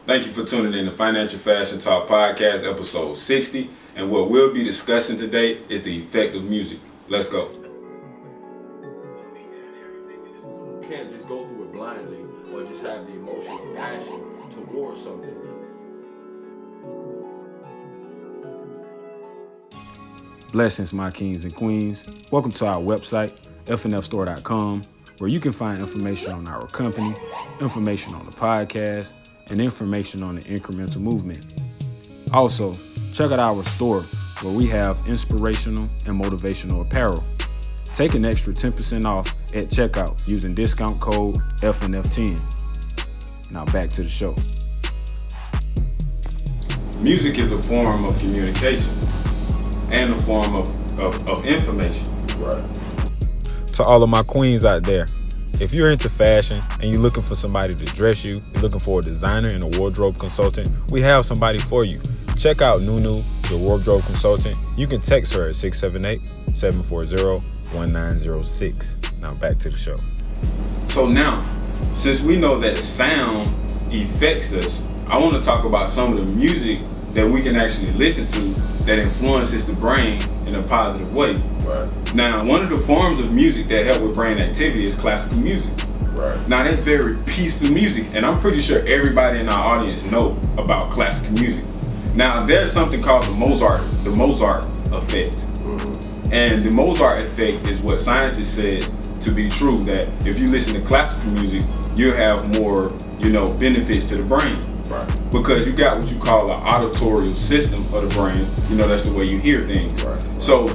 Thank you for tuning in to Financial Fashion Talk Podcast, episode 60. And what we'll be discussing today is the effect of music. Let's go. You can't just go through it blindly or just have the emotional passion towards something. Blessings, my kings and queens. Welcome to our website, fnfstore.com, where you can find information on our company, information on the podcast, and information on the incremental movement. Also, check out our store where we have inspirational and motivational apparel. Take an extra 10% off at checkout using discount code FNF10. Now back to the show. Music is a form of communication and a form of information. Right. To all of my queens out there, if you're into fashion and you're looking for somebody to dress you, you're looking for a designer and a wardrobe consultant, we have somebody for you. Check out Nunu, your wardrobe consultant. You can text her at 678-740-1906. Now back to the show. So now, since we know that sound affects us, I want to talk about some of the music that we can actually listen to that influences the brain in a positive way. Right. Now, one of the forms of music that help with brain activity is classical music. Right. Now, that's very peaceful music, and I'm pretty sure everybody in our audience know about classical music. Now, there's something called the Mozart effect. Mm-hmm. And the Mozart effect is what scientists said to be true, that if you listen to classical music, you'll have more, benefits to the brain. Right. Because you got what you call an auditory system of the brain. That's the way you hear things. Right. So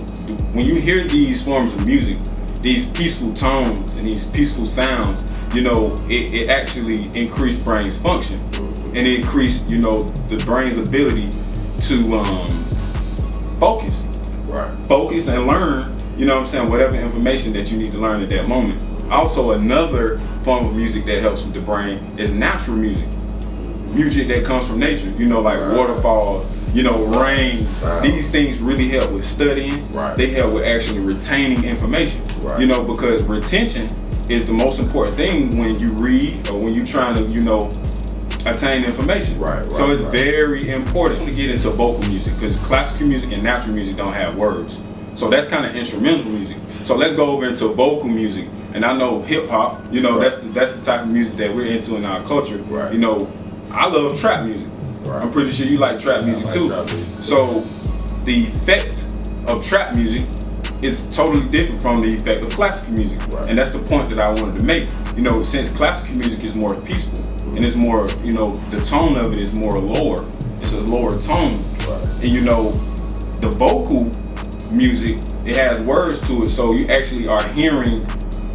when you hear these forms of music, these peaceful tones and these peaceful sounds, it actually increased brain's function. Mm-hmm. And it increased, the brain's ability to focus. Right. Focus and learn, whatever information that you need to learn at that moment. Also, another form of music that helps with the brain is natural music. Music that comes from nature, like waterfalls, rain. These things really help with studying. Right. They help with actually retaining information. Right. Because retention is the most important thing when you read or when you're trying to, attain information. Right. So it's very important to get into vocal music because classical music and natural music don't have words. So that's kind of instrumental music. So let's go over into vocal music. And I know hip hop, that's the type of music that we're into in our culture. Right. I love trap music. Right. I'm pretty sure you like trap music too. Trap music. So the effect of trap music is totally different from the effect of classical music. Right. And that's the point that I wanted to make. Since classical music is more peaceful and it's more, the tone of it is more lower. It's a lower tone. Right. And the vocal music, it has words to it. So you actually are hearing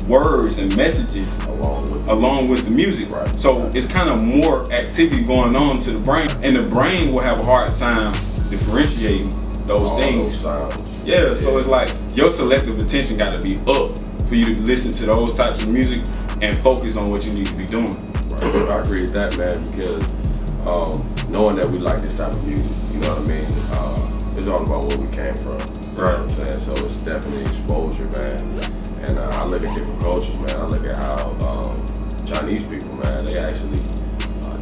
words and messages along with the music. Right. So it's kind of more activity going on to the brain, and the brain will have a hard time differentiating those things. Those sounds. Yeah, so it's like your selective attention got to be up for you to listen to those types of music and focus on what you need to be doing. Right. I agree with that, man, because knowing that we like this type of music, it's all about where we came from. You know what I'm saying? So it's definitely exposure, man. And I look at different cultures, man. I look at how Chinese people, man, they actually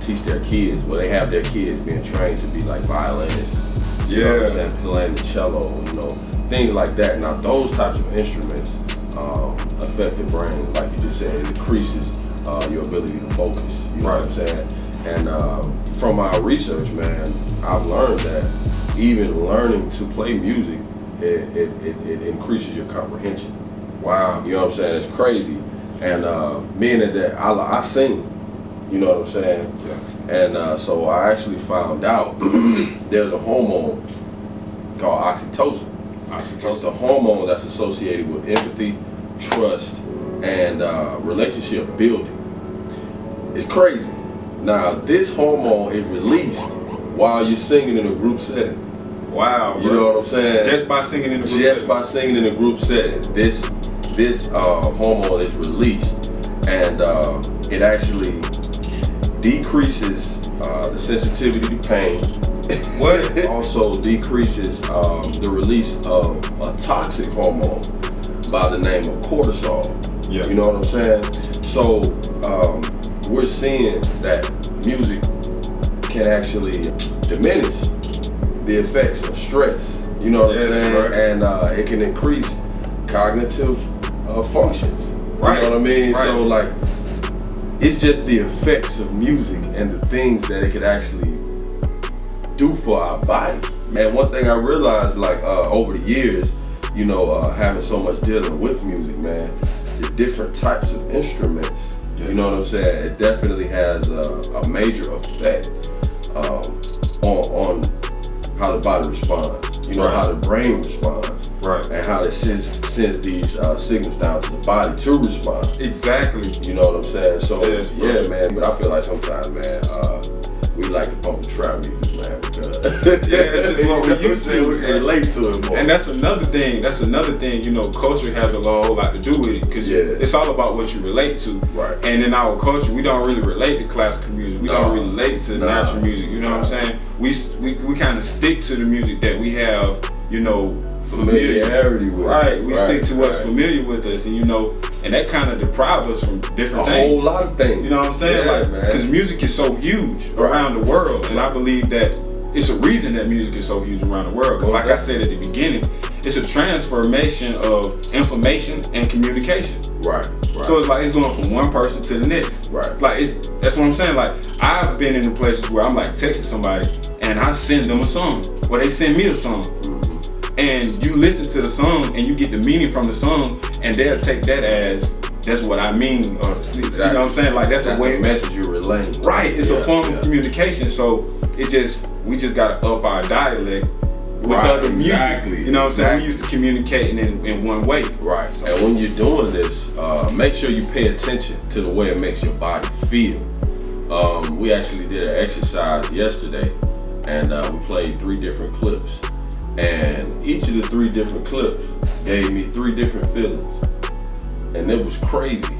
teach their kids. Well, they have their kids being trained to be like violinists. You know what I'm saying? Playing the cello, things like that. Now, those types of instruments affect the brain, like you just said. It increases your ability to focus. You know what I'm saying? And from our research, man, I've learned that even learning to play music, it increases your comprehension. Wow. You know what I'm saying? It's crazy. And being that I sing, you know what I'm saying? Yeah. And so I actually found out there's a hormone called oxytocin. It's the hormone that's associated with empathy, trust, and relationship building. It's crazy. Now, this hormone is released while you're singing in a group setting. Wow. You know what I'm saying? Just by singing in a group Just setting. by singing in a group setting, this hormone is released, and it actually decreases the sensitivity to pain. What? It also decreases the release of a toxic hormone by the name of cortisol. Yeah. You know what I'm saying? So we're seeing that music can actually diminish the effects of stress. You know what I'm saying? Right. And it can increase cognitive functions. Right. You know what I mean? Right. So like, it's just the effects of music and the things that it could actually do for our body. Man, one thing I realized, like over the years, you know, having so much dealing with music, man, the different types of instruments. You know what I'm saying? It definitely has a major effect on how the body responds. You know, how the brain responds. Right. And how it sends these signals down to the body to respond. Exactly. You know what I'm saying? So Yes, bro. yeah, man. But I feel like sometimes, man, we like to pump the trap music, man, because it's just what we used to. We can relate to it more. And that's another thing. You know, culture has a whole lot to do with it, because it's all about what you relate to. Right. And in our culture, we don't really relate to classical music. We don't really relate to natural music. You know what I'm saying? We kind of stick to the music that we have, you know, familiarity with. Right. We stick to what's familiar with us, and you know, and that kind of deprives us from different things. A whole lot of things. You know what I'm saying? Yeah, like, because music is so huge around the world, and I believe that it's a reason that music is so huge around the world. Because, like I said at the beginning, it's a transformation of information and communication. Right. So it's like it's going from one person to the next. Right. Like that's what I'm saying. Like, I've been in the places where I'm like texting somebody and I send them a song, or they send me a song. And you listen to the song and you get the meaning from the song, and they'll take that as that's what I mean, or you know what I'm saying? Like that's a way the message you're relaying. Right, it's a form of communication. So we just gotta up our dialect with other music. You know what I'm saying? We used to communicating in one way. Right. So, and when you're doing this, make sure you pay attention to the way it makes your body feel. We actually did an exercise yesterday, and we played 3 different clips. And each of the 3 different clips gave me 3 different feelings. And it was crazy.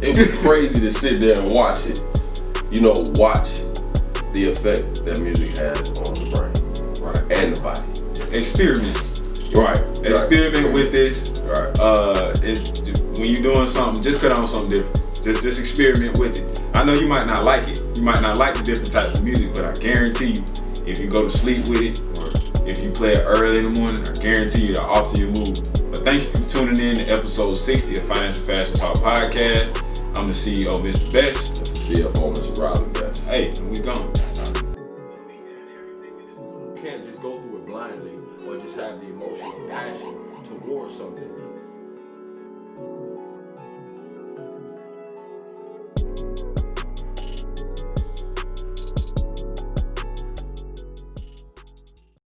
It was crazy to sit there and watch it. You know, watch the effect that music has on the brain. Right. And the body. Experiment. Right. Experiment with this. Right. When you're doing something, just put on something different. Just experiment with it. I know you might not like it. You might not like the different types of music, but I guarantee you, if you go to sleep with it, or if you play it early in the morning, I guarantee you it'll alter your mood. But thank you for tuning in to episode 60 of Financial Fashion Talk Podcast. I'm the CEO, Mr. Best. That's the CFO, Mr. Robin Best. Hey, we gone. You can't just go through it blindly or just have the emotional passion towards something